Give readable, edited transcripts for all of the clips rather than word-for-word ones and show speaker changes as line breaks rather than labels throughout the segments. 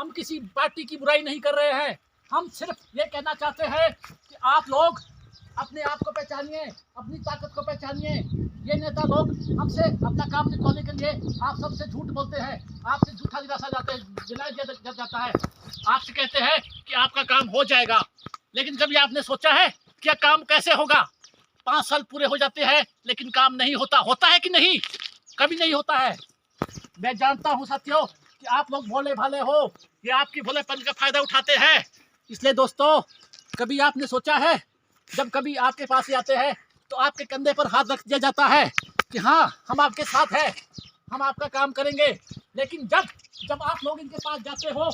हम किसी पार्टी की बुराई नहीं कर रहे हैं। हम सिर्फ ये कहना चाहते हैं कि आप लोग अपने आप को पहचानिए, अपनी ताकत को पहचानिए। ये नेता लोग हमसे अपना काम निकालने के लिए आप सबसे झूठ बोलते हैं, आपसे झूठा दिलाया जाता है। आपसे कहते हैं कि आपका काम हो जाएगा, लेकिन कभी आपने सोचा है कि यह काम कैसे होगा? 5 साल पूरे हो जाते हैं लेकिन काम नहीं होता। होता है कि नहीं? कभी नहीं होता है। मैं जानता हूँ साथियों कि आप लोग भोले भाले हो, ये आपकी भोलेपन का फायदा उठाते हैं। इसलिए दोस्तों, कभी आपने सोचा है जब कभी आपके पास आते हैं तो आपके कंधे पर हाथ रख दिया जाता है कि हाँ, हम आपके साथ हैं, हम आपका काम करेंगे। लेकिन जब आप लोग इनके पास जाते हो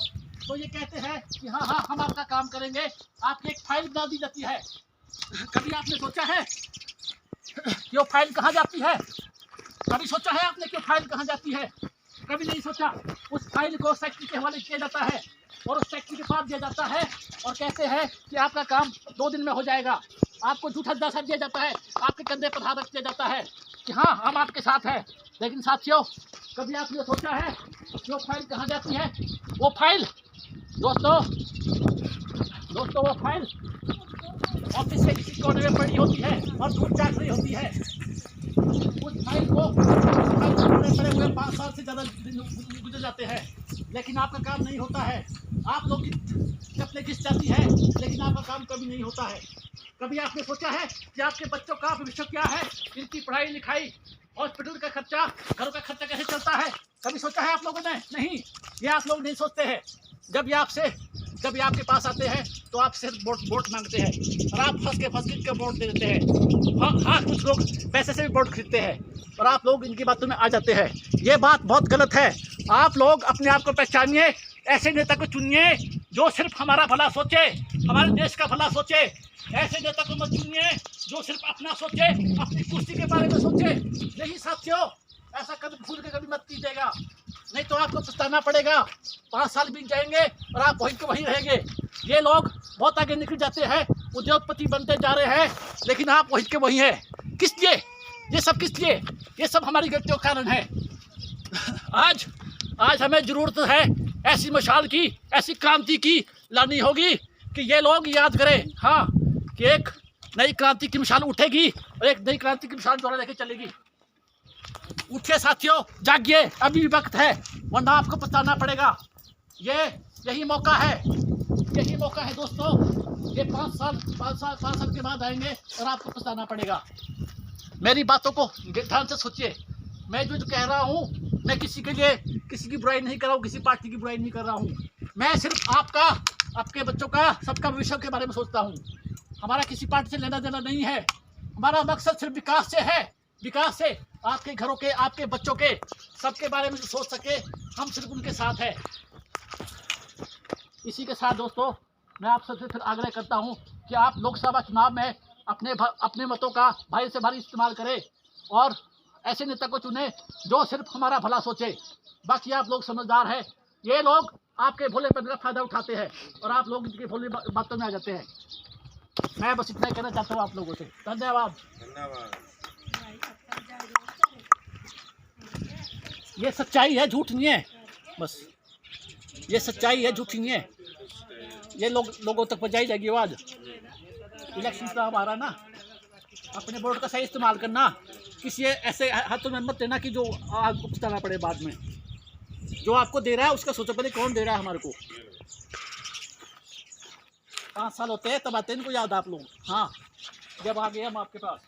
तो ये कहते हैं कि हाँ हाँ, हम आपका काम करेंगे। आपकी एक फाइल बना दी जाती है। कभी आपने सोचा है कि वो फाइल कहाँ जाती है? कभी सोचा है आपने कि वो फाइल कहाँ जाती है? कभी नहीं सोचा। उस फाइल को सेक्रेटरी के हवाले किया जाता है और उस सेक्रेटरी के पास दिया जाता है और कहते हैं कि आपका काम 2 दिन में हो जाएगा। आपको झूठा दिलासा दिया जाता है, आपके कंधे पर हाथ रख दिया जाता है कि हाँ, हम आपके साथ हैं। लेकिन साथियों, कभी आपने सोचा है कि वो फाइल कहाँ जाती है? वो फाइल दोस्तों वो फाइल ऑफिस के किसी कोने में पड़ी होती है और धूप चाट रही होती है। उस फाइल को पड़े हुए 5 साल से ज़्यादा गुजर जाते हैं, लेकिन आपका काम नहीं होता है। आप लोग की चप्पलें घिस जाती है, लेकिन आपका काम कभी नहीं होता है। कभी आपने सोचा है कि आपके बच्चों का भविष्य क्या है? इनकी पढ़ाई लिखाई, हॉस्पिटल का खर्चा, घरों का खर्चा कैसे चलता है? कभी सोचा है आप लोगों ने? नहीं, ये आप लोग नहीं सोचते हैं। जब ये आपके पास आते हैं तो आप सिर्फ वोट मांगते हैं और आप फंस के वोट दे देते हैं। हाँ, कुछ लोग पैसे से भी वोट खरीदते हैं और आप लोग इनकी बातों में आ जाते हैं। ये बात बहुत गलत है। आप लोग अपने आप को पहचानिए, ऐसे नेता को चुनिए जो सिर्फ हमारा भला सोचे, हमारे देश का भला सोचे। ऐसे नेता को मत चुनिए जो सिर्फ अपना सोचे, अपनी कुर्सी के बारे में सोचे। नहीं साथियों, ऐसा कभी भूल के कभी मत कीजिएगा, नहीं तो आपको पछताना पड़ेगा। 5 साल बीत जाएंगे और आप वहीं के वहीं रहेंगे। ये लोग बहुत आगे निकल जाते हैं, उद्योगपति बनते जा रहे हैं, लेकिन आप वहीं के वहीं हैं। किस लिए? ये सब किस लिए? ये सब हमारी गलतियों के कारण है। आज हमें जरूरत है ऐसी मशाल की, ऐसी क्रांति की लानी होगी कि ये लोग याद करें, हाँ, कि एक नई क्रांति की मशाल उठेगी और एक नई क्रांति की मशाल द्वारा लेके चलेगी। उठिए साथियों, जागिए, अभी भी वक्त है, वरना आपको पछताना पड़ेगा। यही मौका है दोस्तों। ये 5 साल के बाद आएंगे और आपको पछताना पड़ेगा। मेरी बातों को ध्यान से सोचिए। मैं जो कह रहा हूँ, मैं किसी की बुराई नहीं कर रहा हूँ, किसी पार्टी की बुराई नहीं कर रहा हूँ। मैं सिर्फ आपके बच्चों का, सबका भविष्य के बारे में सोचता हूँ। हमारा किसी पार्टी से लेना देना नहीं है। हमारा मकसद सिर्फ विकास से है, विकास से आपके घरों के, आपके बच्चों के, सबके बारे में सोच सके, हम सिर्फ उनके साथ हैं। इसी के साथ दोस्तों, मैं आप सबसे फिर आग्रह करता हूं कि आप लोकसभा चुनाव में अपने मतों का भारी से भारी इस्तेमाल करें और ऐसे नेता को चुने जो सिर्फ हमारा भला सोचे। बाकी आप लोग समझदार हैं। ये लोग आपके भोलेपन का फायदा उठाते हैं और आप लोग इनकी भोली बातों में आ जाते हैं। मैं बस इतना कहना चाहता हूँ आप लोगों से। धन्यवाद। ये सच्चाई है, झूठ नहीं है। बस ये सच्चाई है, झूठ नहीं है। ये लोगों तक पहुंचाई जाएगी आवाज। इलेक्शन का आ रहा ना, अपने वोट का सही इस्तेमाल करना। किसी ऐसे हाथों में मत देना कि जो आपको पछताना पड़े बाद में। जो आपको दे रहा है उसका सोचो पहले, कौन दे रहा है हमारे को। 5 साल होते हैं तब आते हैं इनको याद आप लोग। हाँ, जब आ गए हम आपके पास।